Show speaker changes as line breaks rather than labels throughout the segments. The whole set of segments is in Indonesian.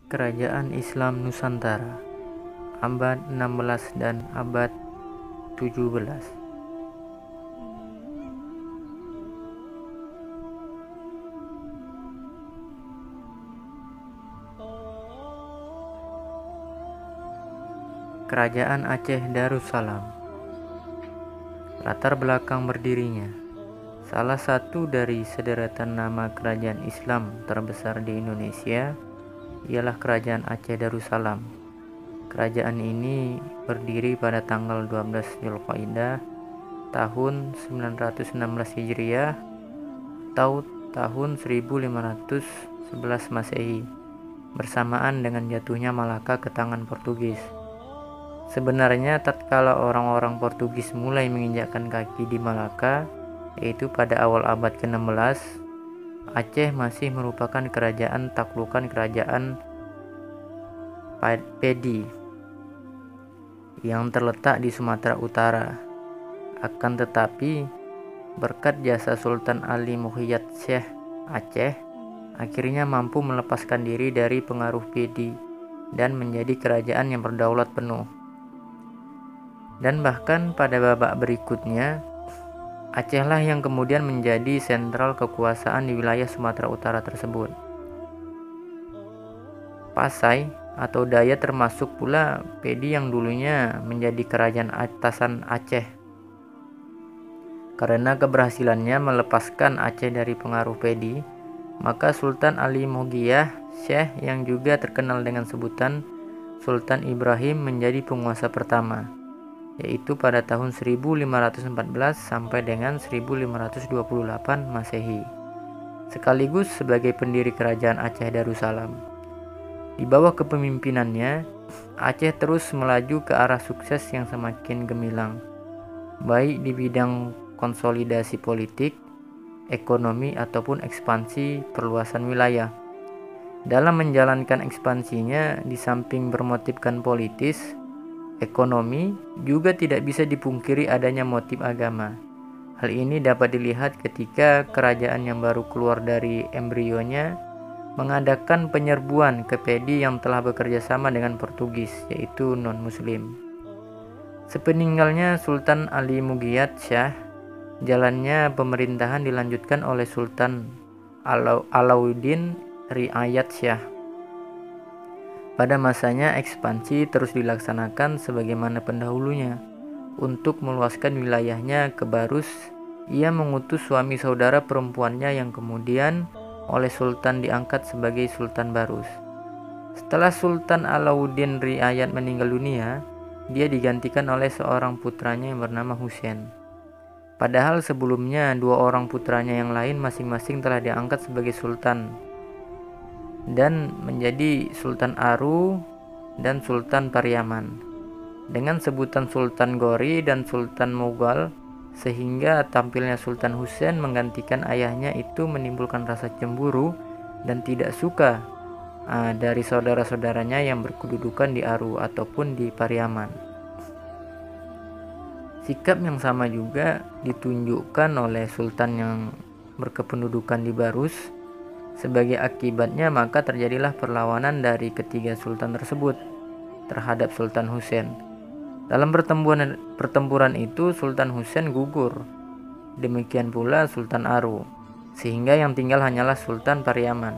Kerajaan Islam Nusantara abad 16 dan abad 17. Kerajaan Aceh Darussalam. Latar belakang berdirinya. Salah satu dari sederetan nama kerajaan Islam terbesar di Indonesia ialah Kerajaan Aceh Darussalam. Kerajaan ini berdiri pada tanggal 12 Dzulqa'dah tahun 916 Hijriah atau tahun 1511 Masehi, bersamaan dengan jatuhnya Malaka ke tangan Portugis. Sebenarnya tatkala orang-orang Portugis mulai menginjakkan kaki di Malaka, yaitu pada awal abad ke-16, Aceh masih merupakan kerajaan taklukan kerajaan Pedi yang terletak di Sumatera Utara. Akan tetapi, berkat jasa Sultan Ali Muhyiddin Syekh Aceh, akhirnya mampu melepaskan diri dari pengaruh Pedi dan menjadi kerajaan yang berdaulat penuh. Dan bahkan pada babak berikutnya, Acehlah yang kemudian menjadi sentral kekuasaan di wilayah Sumatera Utara tersebut. Pasai atau Daya termasuk pula Pedi yang dulunya menjadi kerajaan atasan Aceh. Karena keberhasilannya melepaskan Aceh dari pengaruh Pedi, maka Sultan Ali Muhyiddin Syekh yang juga terkenal dengan sebutan Sultan Ibrahim menjadi penguasa pertama, yaitu pada tahun 1514 sampai dengan 1528 Masehi, sekaligus sebagai pendiri kerajaan Aceh Darussalam. Di bawah kepemimpinannya, Aceh terus melaju ke arah sukses yang semakin gemilang, baik di bidang konsolidasi politik, ekonomi, ataupun ekspansi perluasan wilayah. Dalam menjalankan ekspansinya, di samping bermotifkan politis, ekonomi, juga tidak bisa dipungkiri adanya motif agama. Hal ini dapat dilihat ketika kerajaan yang baru keluar dari embrionya mengadakan penyerbuan ke Pedi yang telah bekerja sama dengan Portugis, yaitu non-Muslim. Sepeninggalnya Sultan Ali Muhyiddin Syekh, jalannya pemerintahan dilanjutkan oleh Sultan Alauddin Riayat Syekh. Pada masanya ekspansi terus dilaksanakan sebagaimana pendahulunya. Untuk meluaskan wilayahnya ke Barus, ia mengutus suami saudara perempuannya yang kemudian oleh Sultan diangkat sebagai Sultan Barus. Setelah Sultan Alauddin Riayat meninggal dunia, dia digantikan oleh seorang putranya yang bernama Husain. Padahal sebelumnya dua orang putranya yang lain masing-masing telah diangkat sebagai sultan dan menjadi Sultan Aru dan Sultan Pariaman dengan sebutan Sultan Gori dan Sultan Mughal, sehingga tampilnya Sultan Husain menggantikan ayahnya itu menimbulkan rasa cemburu dan tidak suka dari saudara-saudaranya yang berkedudukan di Aru ataupun di Pariaman. Sikap yang sama juga ditunjukkan oleh sultan yang berkependudukan di Barus. Sebagai akibatnya maka terjadilah perlawanan dari ketiga sultan tersebut terhadap Sultan Husain. Dalam pertempuran itu Sultan Husain gugur. Demikian pula Sultan Aru, sehingga yang tinggal hanyalah Sultan Pariaman.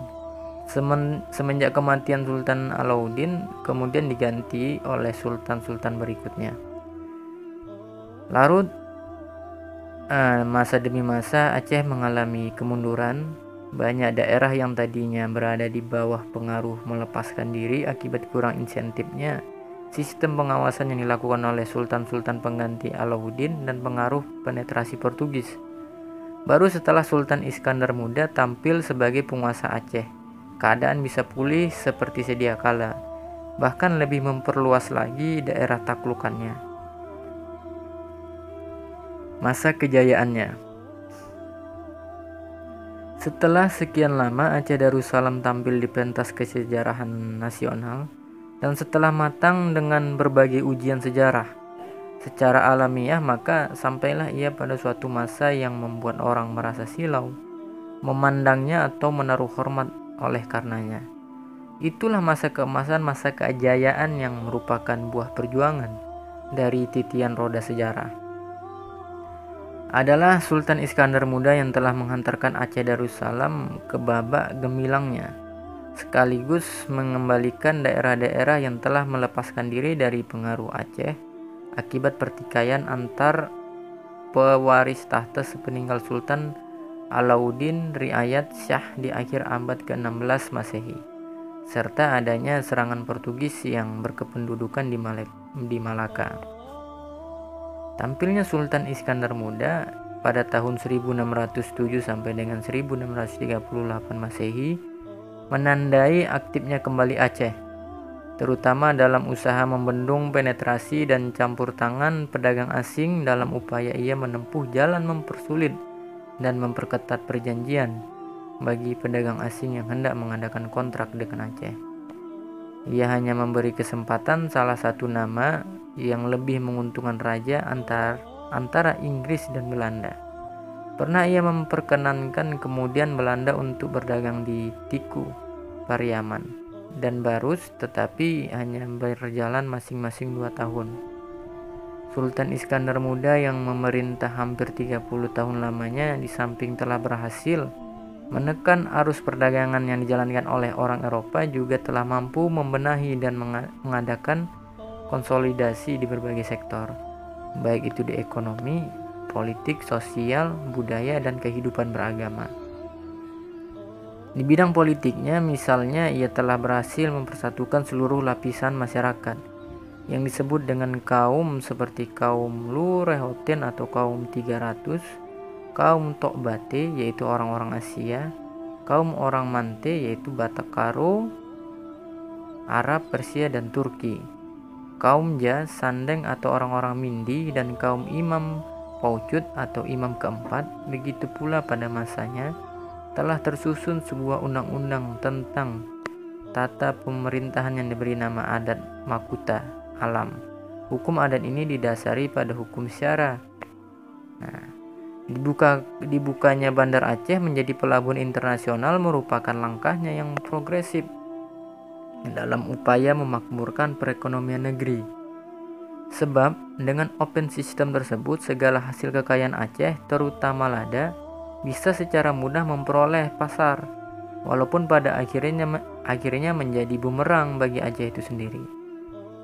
Semenjak kematian Sultan Alauddin kemudian diganti oleh sultan-sultan berikutnya. Larut masa demi masa Aceh mengalami kemunduran. Banyak daerah yang tadinya berada di bawah pengaruh melepaskan diri akibat kurang insentifnya sistem pengawasan yang dilakukan oleh sultan-sultan pengganti Alauddin dan pengaruh penetrasi Portugis. Baru setelah Sultan Iskandar Muda tampil sebagai penguasa Aceh, keadaan bisa pulih seperti sedia kala, bahkan lebih memperluas lagi daerah taklukannya. Masa kejayaannya. Setelah sekian lama Aceh Darussalam tampil di pentas kesejarahan nasional, dan setelah matang dengan berbagai ujian sejarah secara alamiah, maka sampailah ia pada suatu masa yang membuat orang merasa silau, memandangnya atau menaruh hormat oleh karenanya. Itulah masa keemasan, masa keajayaan yang merupakan buah perjuangan dari titian roda sejarah. Adalah Sultan Iskandar Muda yang telah menghantarkan Aceh Darussalam ke babak gemilangnya, sekaligus mengembalikan daerah-daerah yang telah melepaskan diri dari pengaruh Aceh akibat pertikaian antar pewaris tahta sepeninggal Sultan Alauddin Riayat Shah di akhir abad ke-16 Masehi, serta adanya serangan Portugis yang berkependudukan di Malaka. Tampilnya Sultan Iskandar Muda pada tahun 1607 sampai dengan 1638 Masehi menandai aktifnya kembali Aceh, terutama dalam usaha membendung penetrasi dan campur tangan pedagang asing dalam upaya ia menempuh jalan mempersulit dan memperketat perjanjian bagi pedagang asing yang hendak mengadakan kontrak dengan Aceh. Ia hanya memberi kesempatan salah satu nama yang lebih menguntungkan raja antara Inggris dan Belanda. Pernah ia memperkenankan kemudian Belanda untuk berdagang di Tiku, Pariaman, dan Barus, tetapi hanya berjalan masing-masing 2 tahun. Sultan Iskandar Muda yang memerintah hampir 30 tahun lamanya di samping telah berhasil menekan arus perdagangan yang dijalankan oleh orang Eropa, juga telah mampu membenahi dan mengadakan konsolidasi di berbagai sektor, baik itu di ekonomi, politik, sosial, budaya, dan kehidupan beragama. Di bidang politiknya, misalnya, ia telah berhasil mempersatukan seluruh lapisan masyarakat yang disebut dengan kaum seperti kaum Lurehoten atau kaum 300, kaum Tokbate yaitu orang-orang Asia, kaum orang Mante yaitu Batak Karo, Arab, Persia, dan Turki, kaum Ja, Sandeng atau orang-orang Mindi, dan kaum Imam Paucut atau Imam keempat. Begitu pula pada masanya telah tersusun sebuah undang-undang tentang tata pemerintahan yang diberi nama adat Makuta Alam. Hukum adat ini didasari pada hukum syara. Dibukanya Bandar Aceh menjadi pelabuhan internasional merupakan langkahnya yang progresif dalam upaya memakmurkan perekonomian negeri. Sebab dengan open system tersebut, segala hasil kekayaan Aceh, terutama lada, bisa secara mudah memperoleh pasar, walaupun pada akhirnya menjadi bumerang bagi Aceh itu sendiri.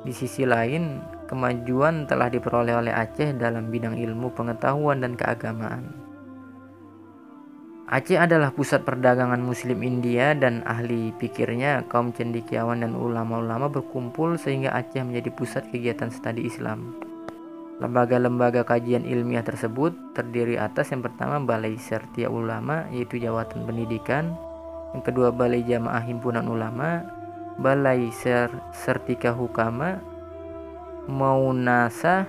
Di sisi lain, kemajuan telah diperoleh oleh Aceh dalam bidang ilmu pengetahuan dan keagamaan. Aceh adalah pusat perdagangan Muslim India, dan ahli pikirnya, kaum cendekiawan dan ulama-ulama berkumpul sehingga Aceh menjadi pusat kegiatan studi Islam. Lembaga-lembaga kajian ilmiah tersebut terdiri atas yang pertama Balai Sertia Ulama, yaitu Jawatan Pendidikan, yang kedua Balai Jamaah Himpunan Ulama, Balai Sertika Hukama, Maunasah,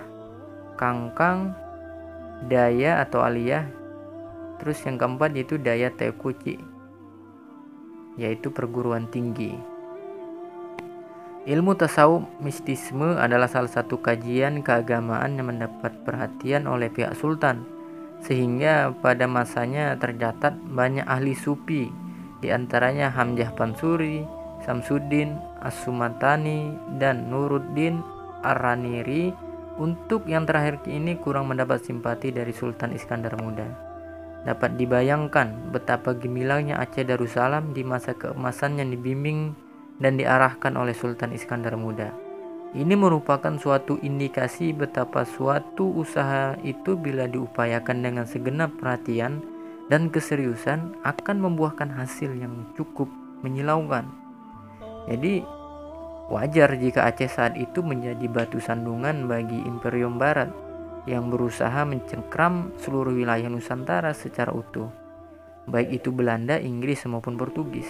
Kangkang, Daya atau Aliyah. Terus yang keempat yaitu Daya Tekuci, yaitu perguruan tinggi. Ilmu tasawuf mistisme adalah salah satu kajian keagamaan yang mendapat perhatian oleh pihak sultan, sehingga pada masanya tercatat banyak ahli sufi, di antaranya Hamzah Pansuri, Samsuddin As-Sumatani, dan Nuruddin Ar-Raniri. Untuk yang terakhir ini kurang mendapat simpati dari Sultan Iskandar Muda. Dapat dibayangkan betapa gemilangnya Aceh Darussalam di masa keemasan yang dibimbing dan diarahkan oleh Sultan Iskandar Muda. Ini merupakan suatu indikasi betapa suatu usaha itu bila diupayakan dengan segenap perhatian dan keseriusan akan membuahkan hasil yang cukup menyilaukan. Jadi wajar jika Aceh saat itu menjadi batu sandungan bagi Imperium Barat yang berusaha mencengkram seluruh wilayah Nusantara secara utuh, baik itu Belanda, Inggris maupun Portugis.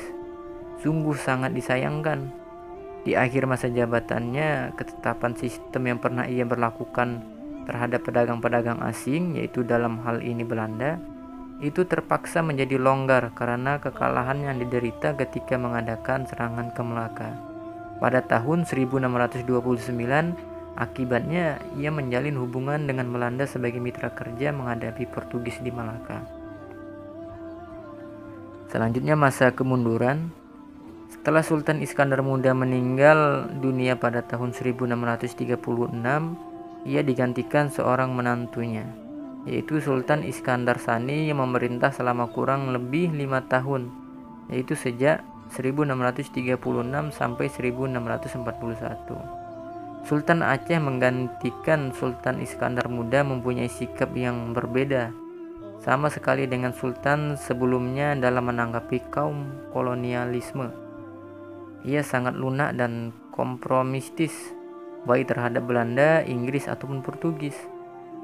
Sungguh sangat disayangkan, di akhir masa jabatannya, ketetapan sistem yang pernah ia berlakukan terhadap pedagang-pedagang asing, yaitu dalam hal ini Belanda, itu terpaksa menjadi longgar karena kekalahan yang diderita ketika mengadakan serangan ke Melaka pada tahun 1629. Akibatnya ia menjalin hubungan dengan Belanda sebagai mitra kerja menghadapi Portugis di Malaka. Selanjutnya masa kemunduran. Setelah Sultan Iskandar Muda meninggal dunia pada tahun 1636, ia digantikan seorang menantunya, yaitu Sultan Iskandar Sani yang memerintah selama kurang lebih 5 tahun, yaitu sejak 1636 sampai 1641. Sultan Aceh menggantikan Sultan Iskandar Muda mempunyai sikap yang berbeda sama sekali dengan sultan sebelumnya dalam menanggapi kaum kolonialisme. Ia sangat lunak dan kompromistis, baik terhadap Belanda, Inggris, ataupun Portugis.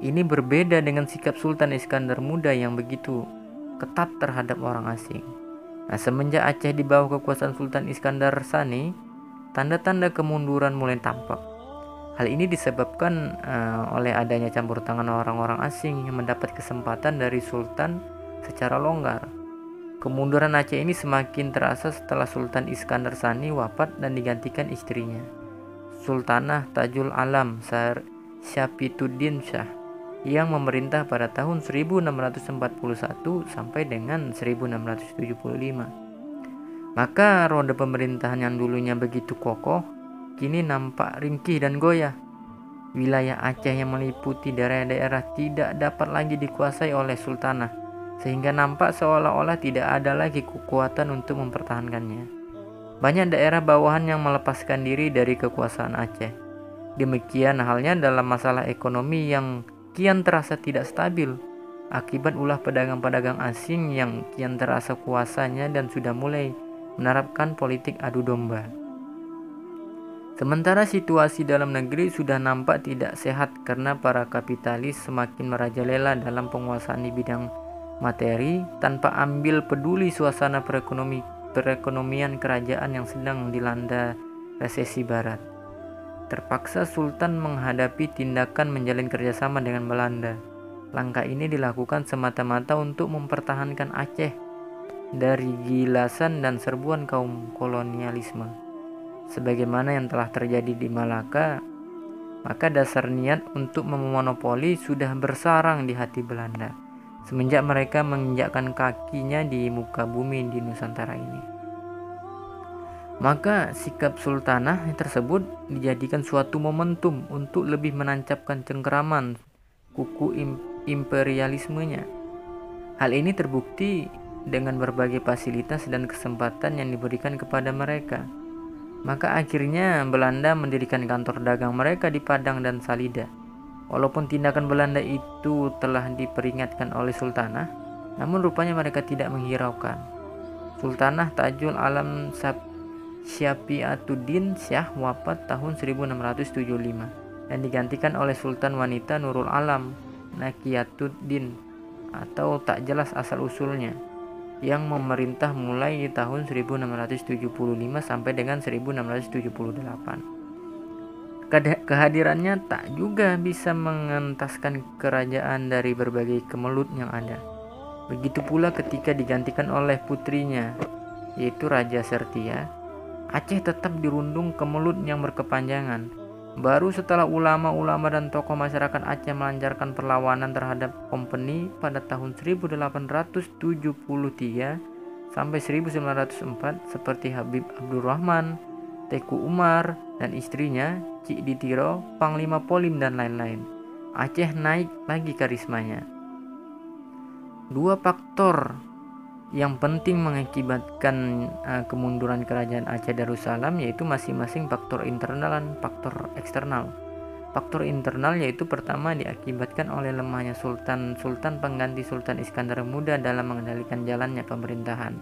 Ini berbeda dengan sikap Sultan Iskandar Muda yang begitu ketat terhadap orang asing. Nah, semenjak Aceh di bawah kekuasaan Sultan Iskandar Sani, tanda-tanda kemunduran mulai tampak. Hal ini disebabkan oleh adanya campur tangan orang-orang asing yang mendapat kesempatan dari Sultan secara longgar. Kemunduran Aceh ini semakin terasa setelah Sultan Iskandar Sani wafat dan digantikan istrinya, Sultanah Tajul Alam Syapituddin Shah, yang memerintah pada tahun 1641 sampai dengan 1675. Maka roda pemerintahan yang dulunya begitu kokoh kini nampak ringkih dan goyah. Wilayah Aceh yang meliputi daerah-daerah tidak dapat lagi dikuasai oleh sultanah, sehingga nampak seolah-olah tidak ada lagi kekuatan untuk mempertahankannya. Banyak daerah bawahan yang melepaskan diri dari kekuasaan Aceh. Demikian halnya dalam masalah ekonomi yang kian terasa tidak stabil akibat ulah pedagang-pedagang asing yang kian terasa kuasanya dan sudah mulai menerapkan politik adu domba. Sementara situasi dalam negeri sudah nampak tidak sehat karena para kapitalis semakin merajalela dalam penguasaan di bidang materi tanpa ambil peduli suasana perekonomian kerajaan yang sedang dilanda resesi barat. Terpaksa Sultan menghadapi tindakan menjalin kerjasama dengan Belanda. Langkah ini dilakukan semata-mata untuk mempertahankan Aceh dari gilasan dan serbuan kaum kolonialisme. Sebagaimana yang telah terjadi di Malaka, maka dasar niat untuk memonopoli sudah bersarang di hati Belanda semenjak mereka menginjakkan kakinya di muka bumi di Nusantara ini. Maka sikap sultanah tersebut dijadikan suatu momentum untuk lebih menancapkan cengkeraman kuku imperialismenya. Hal ini terbukti dengan berbagai fasilitas dan kesempatan yang diberikan kepada mereka. Maka akhirnya Belanda mendirikan kantor dagang mereka di Padang dan Salida. Walaupun tindakan Belanda itu telah diperingatkan oleh sultanah, namun rupanya mereka tidak menghiraukan. Sultanah Tajul Alam Syapituddin Shah wafat tahun 1675 dan digantikan oleh Sultan wanita Nurul Alam Nakiatuddin atau tak jelas asal-usulnya, yang memerintah mulai di tahun 1675 sampai dengan 1678. Kehadirannya tak juga bisa mengentaskan kerajaan dari berbagai kemelut yang ada. Begitu pula ketika digantikan oleh putrinya, yaitu Raja Sertia, Aceh tetap dirundung kemelut yang berkepanjangan. Baru setelah ulama-ulama dan tokoh masyarakat Aceh melancarkan perlawanan terhadap Kompeni pada tahun 1873 sampai 1904 seperti Habib Abdurrahman, Teku Umar, dan istrinya Cik Ditiro, Panglima Polim, dan lain-lain, Aceh naik lagi karismanya. Dua faktor yang penting mengakibatkan kemunduran kerajaan Aceh Darussalam yaitu masing-masing faktor internal dan faktor eksternal. Faktor internal yaitu pertama diakibatkan oleh lemahnya sultan pengganti Sultan Iskandar Muda dalam mengendalikan jalannya pemerintahan,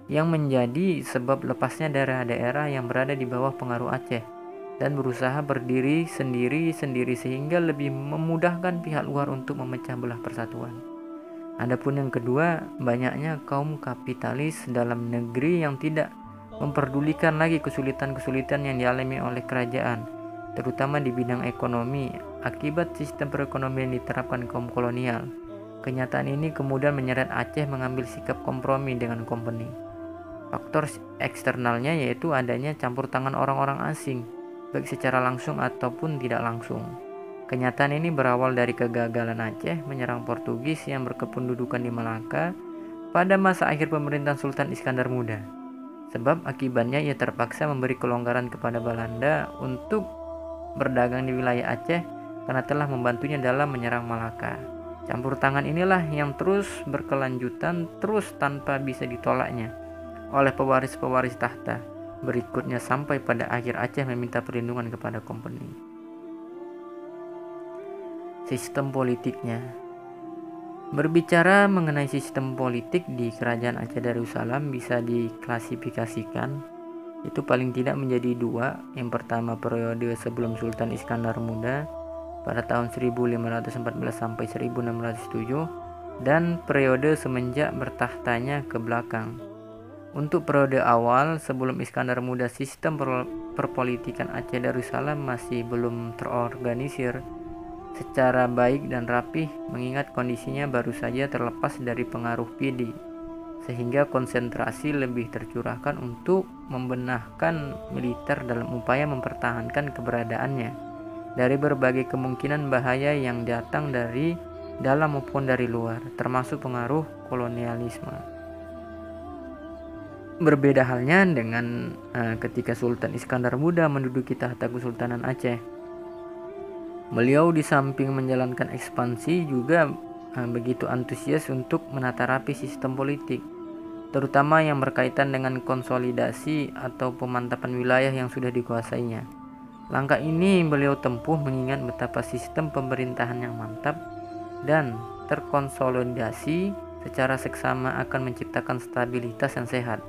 yang menjadi sebab lepasnya daerah-daerah yang berada di bawah pengaruh Aceh dan berusaha berdiri sendiri sehingga lebih memudahkan pihak luar untuk memecah belah persatuan. Adapun yang kedua, banyaknya kaum kapitalis dalam negeri yang tidak memperdulikan lagi kesulitan-kesulitan yang dialami oleh kerajaan, terutama di bidang ekonomi, akibat sistem perekonomian yang diterapkan kaum kolonial. Kenyataan ini kemudian menyeret Aceh mengambil sikap kompromi dengan Kompeni. Faktor eksternalnya yaitu adanya campur tangan orang-orang asing, baik secara langsung ataupun tidak langsung. Kenyataan ini berawal dari kegagalan Aceh menyerang Portugis yang berkependudukan di Malaka pada masa akhir pemerintahan Sultan Iskandar Muda. Sebab akibatnya ia terpaksa memberi kelonggaran kepada Belanda untuk berdagang di wilayah Aceh karena telah membantunya dalam menyerang Malaka. Campur tangan inilah yang terus berkelanjutan terus tanpa bisa ditolaknya oleh pewaris-pewaris tahta berikutnya sampai pada akhir Aceh meminta perlindungan kepada Kompeni. Sistem politiknya. Berbicara mengenai sistem politik di Kerajaan Aceh Darussalam bisa diklasifikasikan itu paling tidak menjadi dua. Yang pertama periode sebelum Sultan Iskandar Muda pada tahun 1514 sampai 1607 dan periode semenjak bertahtanya ke belakang. Untuk periode awal sebelum Iskandar Muda, sistem perpolitikan Aceh Darussalam masih belum terorganisir secara baik dan rapih mengingat kondisinya baru saja terlepas dari pengaruh PD, sehingga konsentrasi lebih tercurahkan untuk membenahkan militer dalam upaya mempertahankan keberadaannya dari berbagai kemungkinan bahaya yang datang dari dalam maupun dari luar, termasuk pengaruh kolonialisme. Berbeda halnya dengan ketika Sultan Iskandar Muda menduduki tahta Kesultanan Aceh. Beliau di samping menjalankan ekspansi juga begitu antusias untuk menata rapi sistem politik, terutama yang berkaitan dengan konsolidasi atau pemantapan wilayah yang sudah dikuasainya. Langkah ini beliau tempuh mengingat betapa sistem pemerintahan yang mantap dan terkonsolidasi secara seksama akan menciptakan stabilitas yang sehat.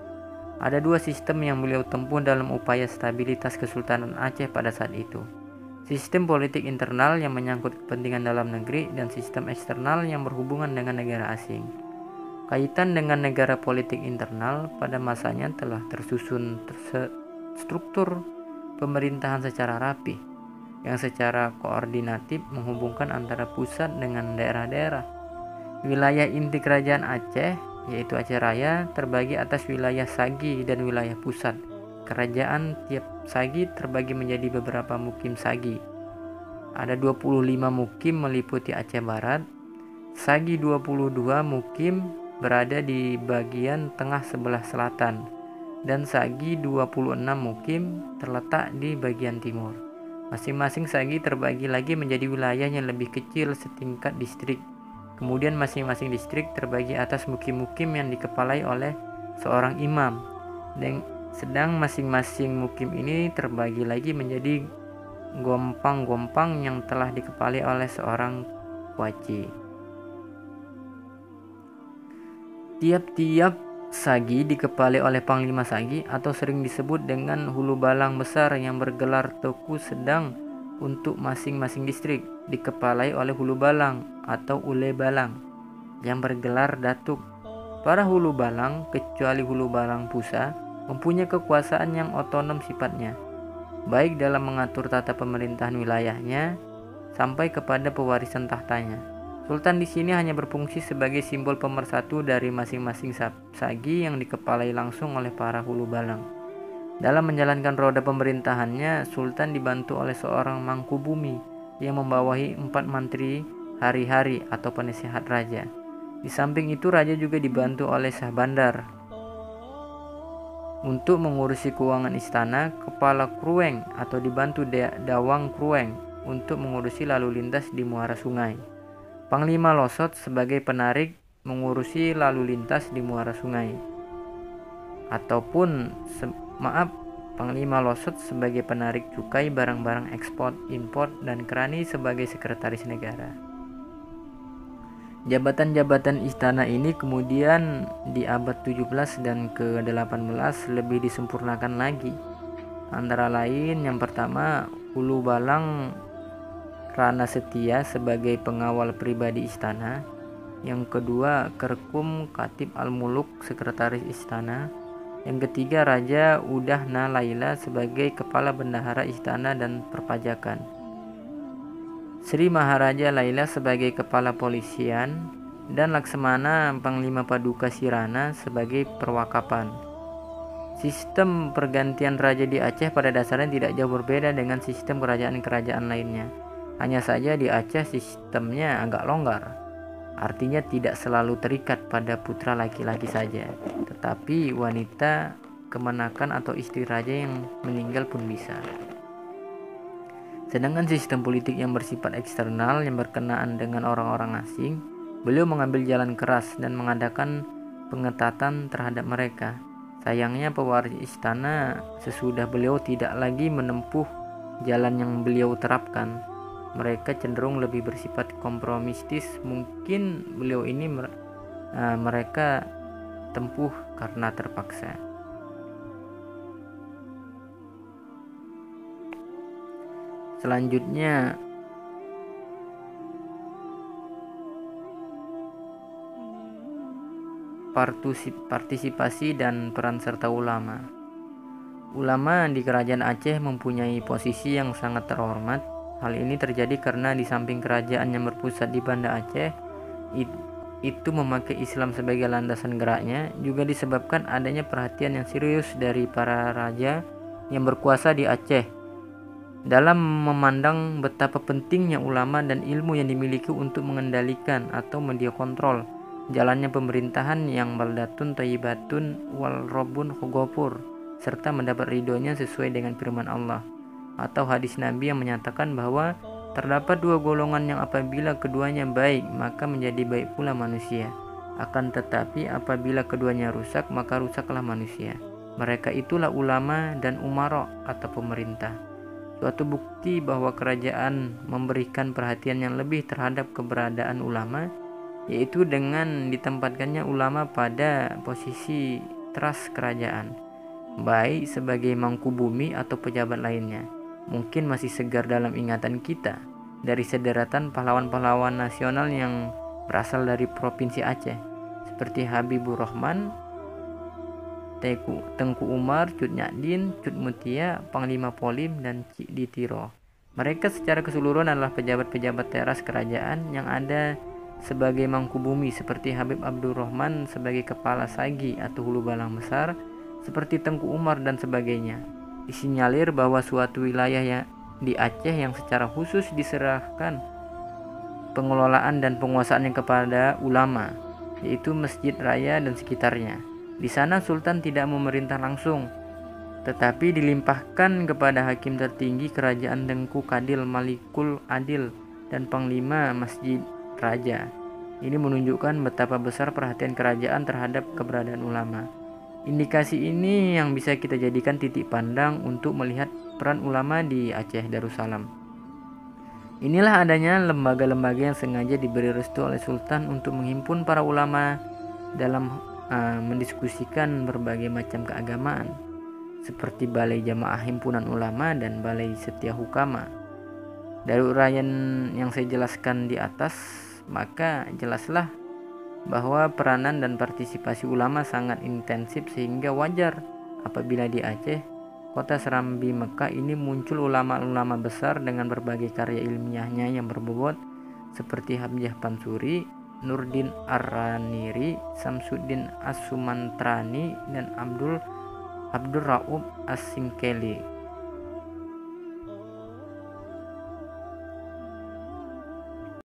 Ada dua sistem yang beliau tempuh dalam upaya stabilitas Kesultanan Aceh pada saat itu. Sistem politik internal yang menyangkut kepentingan dalam negeri dan sistem eksternal yang berhubungan dengan negara asing. Kaitan dengan negara politik internal pada masanya telah tersusun struktur pemerintahan secara rapi yang secara koordinatif menghubungkan antara pusat dengan daerah-daerah. Wilayah inti kerajaan Aceh, yaitu Aceh Raya, terbagi atas wilayah Sagi dan wilayah pusat. Kerajaan tiap Sagi terbagi menjadi beberapa mukim Sagi. Ada 25 mukim meliputi Aceh Barat. Sagi 22 mukim berada di bagian tengah sebelah selatan dan Sagi 26 mukim terletak di bagian timur. Masing-masing Sagi terbagi lagi menjadi wilayah yang lebih kecil setingkat distrik. Kemudian masing-masing distrik terbagi atas mukim-mukim yang dikepalai oleh seorang imam. Dan sedang masing-masing mukim ini terbagi lagi menjadi gompang-gompang yang telah dikepalai oleh seorang kuaci. Tiap-tiap Sagi dikepalai oleh Panglima Sagi atau sering disebut dengan hulu balang besar yang bergelar Teku Sedang untuk masing-masing distrik, dikepalai oleh hulu balang atau ule balang yang bergelar Datuk. Para hulu balang, kecuali hulu balang Pusa, mempunyai kekuasaan yang otonom sifatnya, baik dalam mengatur tata pemerintahan wilayahnya sampai kepada pewarisan tahtanya. Sultan di sini hanya berfungsi sebagai simbol pemersatu dari masing-masing Sagi yang dikepalai langsung oleh para hulu balang. Dalam menjalankan roda pemerintahannya, Sultan dibantu oleh seorang mangku bumi yang membawahi 4 mantri hari-hari atau penasehat raja. Di samping itu, raja juga dibantu oleh Syah Bandar untuk mengurusi keuangan istana, kepala Krueng atau dibantu Dawang Krueng untuk mengurusi lalu lintas di muara sungai. Panglima Losot sebagai penarik mengurusi lalu lintas di muara sungai. Panglima Losot sebagai penarik cukai barang-barang ekspor, impor, dan Kerani sebagai sekretaris negara. Jabatan-jabatan istana ini kemudian di abad 17 dan ke-18 lebih disempurnakan lagi. Antara lain yang pertama, hulu balang Rana Setia sebagai pengawal pribadi istana. Yang kedua, Kerkum Katib Al-Muluk sekretaris istana. Yang ketiga, Raja Udahna Laila sebagai kepala bendahara istana dan perpajakan. Sri Maharaja Laila sebagai kepala polisian dan Laksamana Panglima Paduka Sirana sebagai perwakapan. Sistem pergantian raja di Aceh pada dasarnya tidak jauh berbeda dengan sistem kerajaan-kerajaan lainnya. Hanya saja di Aceh sistemnya agak longgar. Artinya tidak selalu terikat pada putra laki-laki saja, tetapi wanita kemenakan atau istri raja yang meninggal pun bisa. Sedangkan sistem politik yang bersifat eksternal yang berkenaan dengan orang-orang asing, beliau mengambil jalan keras dan mengadakan pengetatan terhadap mereka. Sayangnya pewaris istana sesudah beliau tidak lagi menempuh jalan yang beliau terapkan. Mereka cenderung lebih bersifat kompromistis. Mungkin beliau ini mereka tempuh karena terpaksa. Selanjutnya, partisipasi dan peran serta ulama. Ulama di kerajaan Aceh mempunyai posisi yang sangat terhormat. Hal ini terjadi karena di samping kerajaan yang berpusat di Banda Aceh itu memakai Islam sebagai landasan geraknya, juga disebabkan adanya perhatian yang serius dari para raja yang berkuasa di Aceh dalam memandang betapa pentingnya ulama dan ilmu yang dimiliki untuk mengendalikan atau media kontrol jalannya pemerintahan yang baldatun thayyibatun wal rabbun ghafur, serta mendapat ridhonya sesuai dengan firman Allah atau hadis Nabi yang menyatakan bahwa terdapat dua golongan yang apabila keduanya baik maka menjadi baik pula manusia, akan tetapi apabila keduanya rusak maka rusaklah manusia. Mereka itulah ulama dan umara atau pemerintah. Suatu bukti bahwa kerajaan memberikan perhatian yang lebih terhadap keberadaan ulama, yaitu dengan ditempatkannya ulama pada posisi teras kerajaan, baik sebagai mangku bumi atau pejabat lainnya. Mungkin masih segar dalam ingatan kita dari sederetan pahlawan-pahlawan nasional yang berasal dari Provinsi Aceh, seperti Habibur Rahman, Tengku Umar, Cut Nyadin, Cut Mutia, Panglima Polim, dan Cik Ditiro. Mereka secara keseluruhan adalah pejabat-pejabat teras kerajaan yang ada sebagai mangku bumi, seperti Habib Abdurrahman sebagai kepala Sagi atau Hulu Balang Besar, seperti Tengku Umar dan sebagainya. Disinyalir bahwa suatu wilayah di Aceh yang secara khusus diserahkan pengelolaan dan penguasaannya kepada ulama, yaitu Masjid Raya dan sekitarnya. Di sana Sultan tidak memerintah langsung, tetapi dilimpahkan kepada hakim tertinggi kerajaan Tengku Kadil Malikul Adil dan Panglima Masjid Raja. Ini menunjukkan betapa besar perhatian kerajaan terhadap keberadaan ulama. Indikasi ini yang bisa kita jadikan titik pandang untuk melihat peran ulama di Aceh Darussalam. Inilah adanya lembaga-lembaga yang sengaja diberi restu oleh Sultan untuk menghimpun para ulama dalam mendiskusikan berbagai macam keagamaan, seperti Balai Jamaah Himpunan Ulama dan Balai Setia Hukama. Dari uraian yang saya jelaskan di atas, maka jelaslah bahwa peranan dan partisipasi ulama sangat intensif, sehingga wajar apabila di Aceh, kota Serambi Mekah ini muncul ulama-ulama besar dengan berbagai karya ilmiahnya yang berbobot, seperti Hamzah Pansuri, Nurdin Ar-Raniri, Samsuddin As-Sumantrani, dan Abdul Raub As-Singkeli.